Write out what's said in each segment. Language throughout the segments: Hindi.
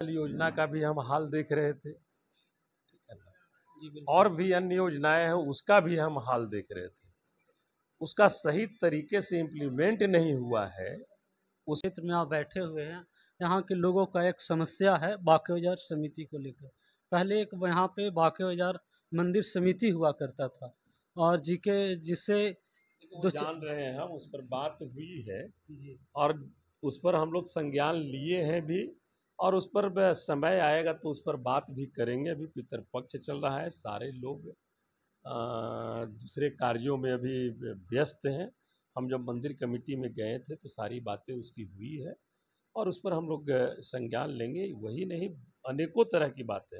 योजना का भी हम हाल देख रहे थे, ठीक है ना। जी बिल्कुल। और भी अन्य योजनाएं हैं, उसका भी हम हाल देख रहे थे। उसका सही तरीके से इम्प्लीमेंट नहीं हुआ है। उस क्षेत्र में आप बैठे हुए हैं, यहाँ के लोगों का एक समस्या है बांके बाजार समिति को लेकर। पहले एक यहाँ पे बांके बाजार मंदिर समिति हुआ करता था और जिससे जान रहे हैं हम, उस पर बात हुई है जी और उस पर हम लोग संज्ञान लिए हैं भी, और उस पर समय आएगा तो उस पर बात भी करेंगे। अभी पितरपक्ष चल रहा है, सारे लोग दूसरे कार्यों में अभी व्यस्त हैं। हम जब मंदिर कमेटी में गए थे तो सारी बातें उसकी हुई है और उस पर हम लोग संज्ञान लेंगे। वही नहीं, अनेकों तरह की बातें।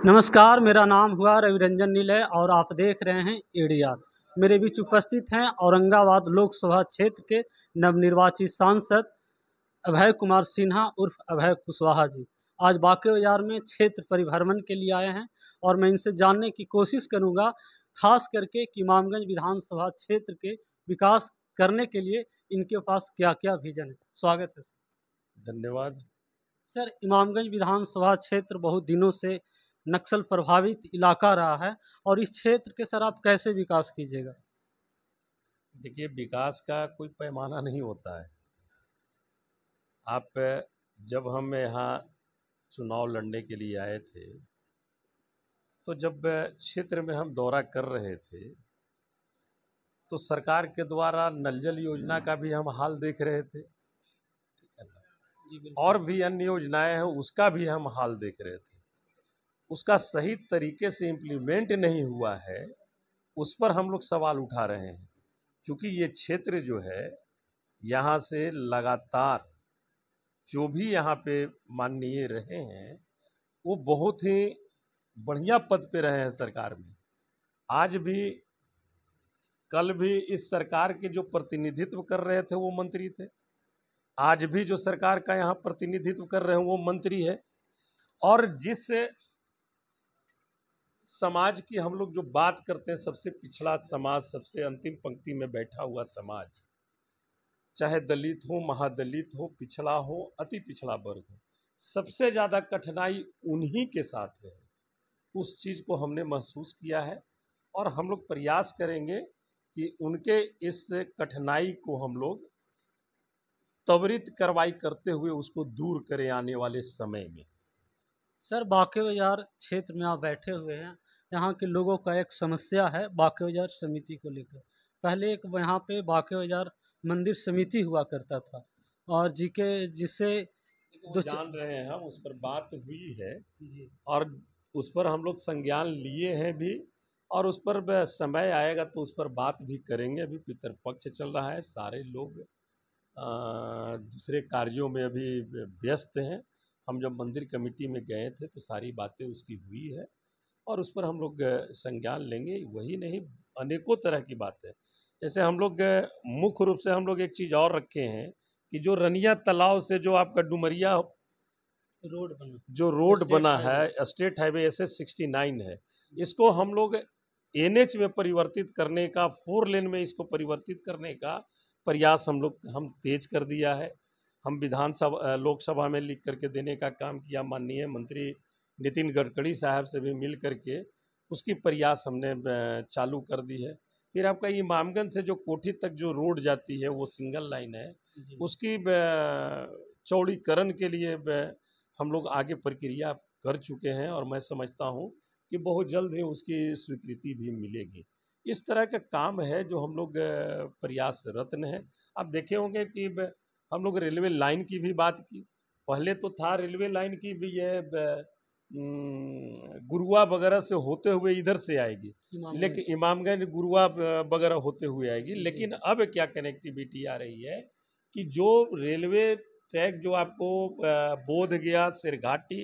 नमस्कार, मेरा नाम हुआ रविरंजन नीले और आप देख रहे हैं एडीआर। मेरे बीच उपस्थित हैं औरंगाबाद लोकसभा क्षेत्र के नवनिर्वाचित सांसद अभय कुमार सिन्हा उर्फ अभय कुशवाहा जी। आज बांके बाजार में क्षेत्र परिभ्रमण के लिए आए हैं और मैं इनसे जानने की कोशिश करूंगा, खास करके कि इमामगंज विधानसभा क्षेत्र के विकास करने के लिए इनके पास क्या क्या विजन है। स्वागत है धन्यवाद सर। इमामगंज विधानसभा क्षेत्र बहुत दिनों से नक्सल प्रभावित इलाका रहा है और इस क्षेत्र के सर आप कैसे विकास कीजिएगा? देखिए, विकास का कोई पैमाना नहीं होता है। आप जब हम यहाँ चुनाव लड़ने के लिए आए थे तो जब क्षेत्र में हम दौरा कर रहे थे तो सरकार के द्वारा नल जल योजना का भी हम हाल देख रहे थे, ठीक है ना। जी बिल्कुल। और भी अन्य योजनाएं हैं, उसका भी हम हाल देख रहे थे। उसका सही तरीके से इम्प्लीमेंट नहीं हुआ है, उस पर हम लोग सवाल उठा रहे हैं। क्योंकि ये क्षेत्र जो है, यहाँ से लगातार जो भी यहाँ पे माननीय रहे हैं वो बहुत ही बढ़िया पद पे रहे हैं सरकार में। आज भी, कल भी इस सरकार के जो प्रतिनिधित्व कर रहे थे वो मंत्री थे। आज भी जो सरकार का यहाँ प्रतिनिधित्व कर रहे हैं वो मंत्री है। और जिस समाज की हम लोग जो बात करते हैं, सबसे पिछड़ा समाज, सबसे अंतिम पंक्ति में बैठा हुआ समाज, चाहे दलित हो, महादलित हो, पिछड़ा हो, अति पिछड़ा वर्ग हो, सबसे ज़्यादा कठिनाई उन्हीं के साथ है। उस चीज़ को हमने महसूस किया है और हम लोग प्रयास करेंगे कि उनके इस कठिनाई को हम लोग त्वरित कार्रवाई करते हुए उसको दूर करें आने वाले समय में। सर, बांके बाजार क्षेत्र में आप बैठे हुए हैं, यहाँ के लोगों का एक समस्या है बांके बाजार समिति को लेकर। पहले एक यहाँ पे बांके बाजार मंदिर समिति हुआ करता था और जिससे जान रहे हैं हम, उस पर बात हुई है जी और उस पर हम लोग संज्ञान लिए हैं भी, और उस पर समय आएगा तो उस पर बात भी करेंगे। अभी पितरपक्ष चल रहा है, सारे लोग दूसरे कार्यों में अभी व्यस्त हैं। हम जब मंदिर कमेटी में गए थे तो सारी बातें उसकी हुई है और उस पर हम लोग संज्ञान लेंगे। वही नहीं, अनेकों तरह की बातें। जैसे हम लोग मुख्य रूप से हम लोग एक चीज़ और रखे हैं कि जो रनिया तालाब से जो आपका डुमरिया रोड बना है, स्टेट हाईवे SS69 है, इसको हम लोग NH में परिवर्तित करने का, 4 लेन में इसको परिवर्तित करने का प्रयास हम तेज कर दिया है। हम विधानसभा लोकसभा में लिख करके देने का काम किया। माननीय मंत्री नितिन गडकरी साहब से भी मिल करके उसकी प्रयास हमने चालू कर दी है। फिर आपका इमामगंज से जो कोठी तक जो रोड जाती है वो सिंगल लाइन है, उसकी चौड़ीकरण के लिए हम लोग आगे प्रक्रिया कर चुके हैं और मैं समझता हूँ कि बहुत जल्द ही उसकी स्वीकृति भी मिलेगी। इस तरह का काम है जो हम लोग प्रयासरत हैं। आप देखे होंगे कि हम लोग रेलवे लाइन की भी बात की। पहले तो था रेलवे लाइन की भी ये गुरुआ वगैरह से होते हुए इधर से आएगी, लेकिन इमामगंज गुरुआ वगैरह होते हुए आएगी। लेकिन अब क्या कनेक्टिविटी आ रही है कि जो रेलवे ट्रैक जो आपको बोधगया सिरघाटी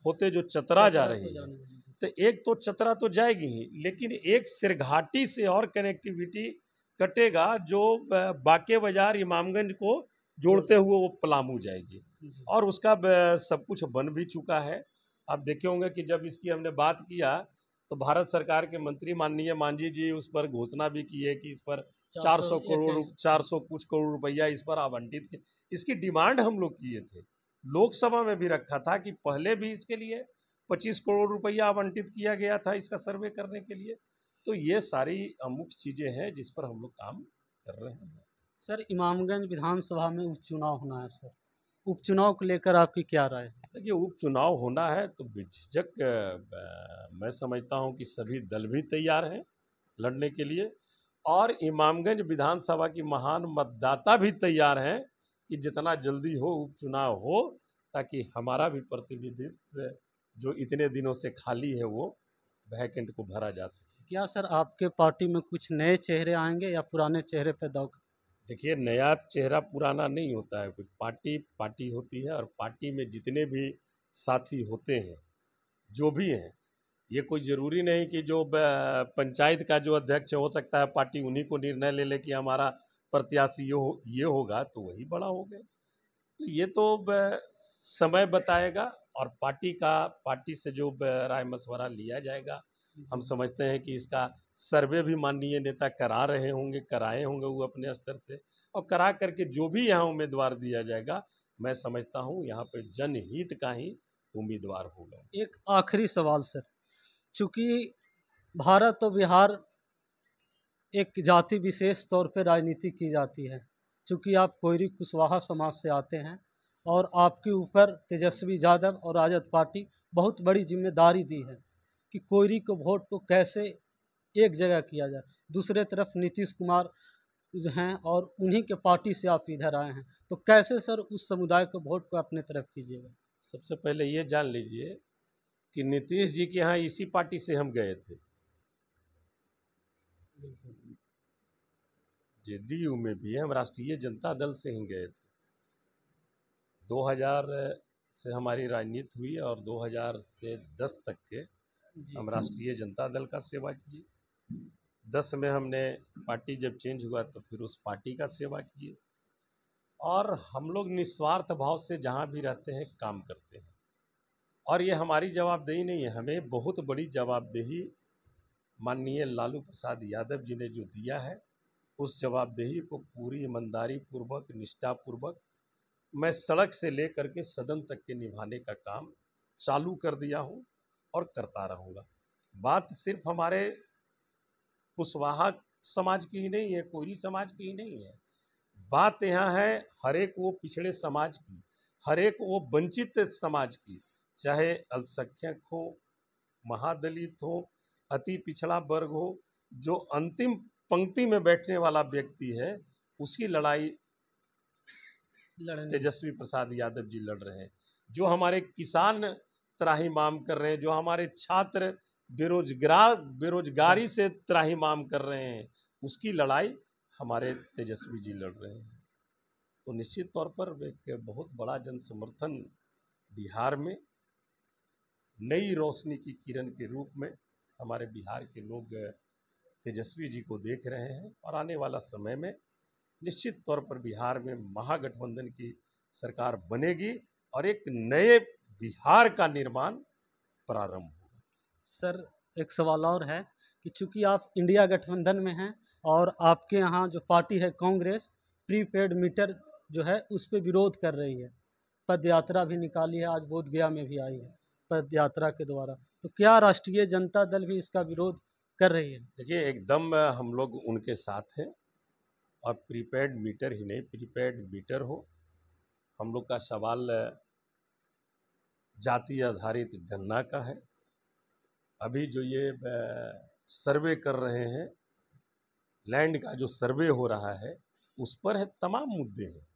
होते जो चतरा जा रही है, तो एक तो चतरा तो जाएगी ही, लेकिन एक सिरघाटी से और कनेक्टिविटी कटेगा जो बांके बाजार इमामगंज को जोड़ते हुए वो पलामू जाएगी और उसका सब कुछ बन भी चुका है। आप देखे होंगे कि जब इसकी हमने बात किया तो भारत सरकार के मंत्री माननीय मांझी जी उस पर घोषणा भी की है कि इस पर 400 कुछ करोड़ रुपया इस पर आवंटित, इसकी डिमांड हम लोग किए थे। लोकसभा में भी रखा था कि पहले भी इसके लिए 25 करोड़ रुपया आवंटित किया गया था इसका सर्वे करने के लिए। तो ये सारी मुख्य चीज़ें हैं जिस पर हम लोग काम कर रहे हैं। सर, इमामगंज विधानसभा में उपचुनाव होना है सर, उपचुनाव को लेकर आपकी क्या राय है? देखिए, उपचुनाव होना है तो बेझिझक मैं समझता हूं कि सभी दल भी तैयार हैं लड़ने के लिए, और इमामगंज विधानसभा की महान मतदाता भी तैयार हैं कि जितना जल्दी हो उपचुनाव हो, ताकि हमारा भी प्रतिनिधित्व जो इतने दिनों से खाली है वो वैकेंट को भरा जा सके। क्या सर आपके पार्टी में कुछ नए चेहरे आएंगे या पुराने चेहरे पे दाव? देखिए, नया चेहरा पुराना नहीं होता है, कुछ पार्टी पार्टी होती है, और पार्टी में जितने भी साथी होते हैं जो भी हैं, ये कोई ज़रूरी नहीं कि जो पंचायत का जो अध्यक्ष हो सकता है पार्टी उन्हीं को निर्णय ले ले कि हमारा प्रत्याशी ये होगा तो वही बड़ा हो गया। तो ये तो समय बताएगा, और पार्टी से जो राय मशवरा लिया जाएगा, हम समझते हैं कि इसका सर्वे भी माननीय नेता करा रहे होंगे, कराए होंगे वो अपने स्तर से, और करा करके जो भी यहाँ उम्मीदवार दिया जाएगा, मैं समझता हूँ यहाँ पे जनहित का ही उम्मीदवार होगा। एक आखिरी सवाल सर, चूंकि भारत और बिहार एक जाति विशेष तौर पे राजनीति की जाती है, चूंकि आप कोयरी कुशवाहा समाज से आते हैं और आपके ऊपर तेजस्वी यादव और राजद पार्टी बहुत बड़ी जिम्मेदारी दी है कि कोयरी को वोट को कैसे एक जगह किया जाए। दूसरे तरफ नीतीश कुमार जो हैं और उन्हीं के पार्टी से आप इधर आए हैं, तो कैसे सर उस समुदाय को वोट को अपने तरफ कीजिएगा? सबसे पहले ये जान लीजिए कि नीतीश जी के यहाँ इसी पार्टी से हम गए थे, जेडीयू में भी हम राष्ट्रीय जनता दल से ही गए थे। 2000 से हमारी राजनीति हुई और 2000 से 10 तक के हम राष्ट्रीय जनता दल का सेवा किए। 10 में हमने पार्टी जब चेंज हुआ तो फिर उस पार्टी का सेवा किए, और हम लोग निस्वार्थ भाव से जहाँ भी रहते हैं काम करते हैं। और ये हमारी जवाबदेही नहीं है, हमें बहुत बड़ी जवाबदेही माननीय लालू प्रसाद यादव जी ने जो दिया है, उस जवाबदेही को पूरी ईमानदारी पूर्वक, निष्ठा पूर्वक मैं सड़क से लेकर के सदन तक के निभाने का काम चालू कर दिया हूँ और करता रहूँगा। बात सिर्फ हमारे कुशवाहा समाज की ही नहीं है, कोयरी समाज की ही नहीं है, बात यहाँ है हर एक वो पिछड़े समाज की, हर एक वो वंचित समाज की, चाहे अल्पसंख्यक हो, महादलित हो, अति पिछड़ा वर्ग हो, जो अंतिम पंक्ति में बैठने वाला व्यक्ति है, उसकी लड़ाई तेजस्वी प्रसाद यादव जी लड़ रहे हैं। जो हमारे किसान त्राहिमाम कर रहे हैं, जो हमारे छात्र बेरोजगारी से त्राहिमाम कर रहे हैं, उसकी लड़ाई हमारे तेजस्वी जी लड़ रहे हैं। तो निश्चित तौर पर एक बहुत बड़ा जन समर्थन बिहार में नई रोशनी की किरण के रूप में हमारे बिहार के लोग तेजस्वी जी को देख रहे हैं, और आने वाला समय में निश्चित तौर पर बिहार में महागठबंधन की सरकार बनेगी और एक नए बिहार का निर्माण प्रारंभ होगा। सर, एक सवाल और है कि चूंकि आप इंडिया गठबंधन में हैं और आपके यहाँ जो पार्टी है कांग्रेस प्रीपेड मीटर जो है उस पर विरोध कर रही है, पद यात्रा भी निकाली है, आज बोध गया में भी आई है पद यात्रा के द्वारा, तो क्या राष्ट्रीय जनता दल भी इसका विरोध कर रही है? देखिए, एकदम हम लोग उनके साथ हैं, और प्रीपेड मीटर ही नहीं, प्रीपेड मीटर हो। हम लोग का सवाल जाति आधारित गणना का है। अभी जो ये सर्वे कर रहे हैं, लैंड का जो सर्वे हो रहा है, उस पर है तमाम मुद्दे हैं,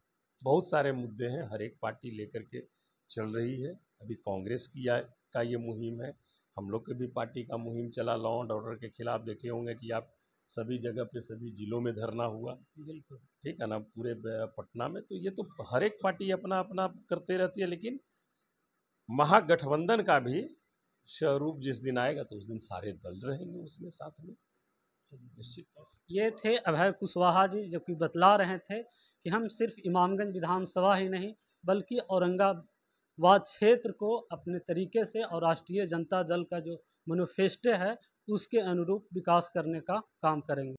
बहुत सारे मुद्दे हैं, हर एक पार्टी लेकर के चल रही है। अभी कांग्रेस का ये मुहिम है, हम लोग के भी पार्टी का मुहिम चला लॉ एंड ऑर्डर के खिलाफ। देखे होंगे कि आप सभी जगह पे सभी जिलों में धरना हुआ, बिल्कुल ठीक है ना, पूरे पटना में। तो ये तो हर एक पार्टी अपना अपना करते रहती है, लेकिन महागठबंधन का भी स्वरूप जिस दिन आएगा तो उस दिन सारे दल रहेंगे उसमें साथ में, निश्चित। ये थे अभय कुशवाहा जी, जो कि बतला रहे थे कि हम सिर्फ इमामगंज विधानसभा ही नहीं बल्कि औरंगाबाद क्षेत्र को अपने तरीके से और राष्ट्रीय जनता दल का जो मैनिफेस्टो है उसके अनुरूप विकास करने का काम करेंगे।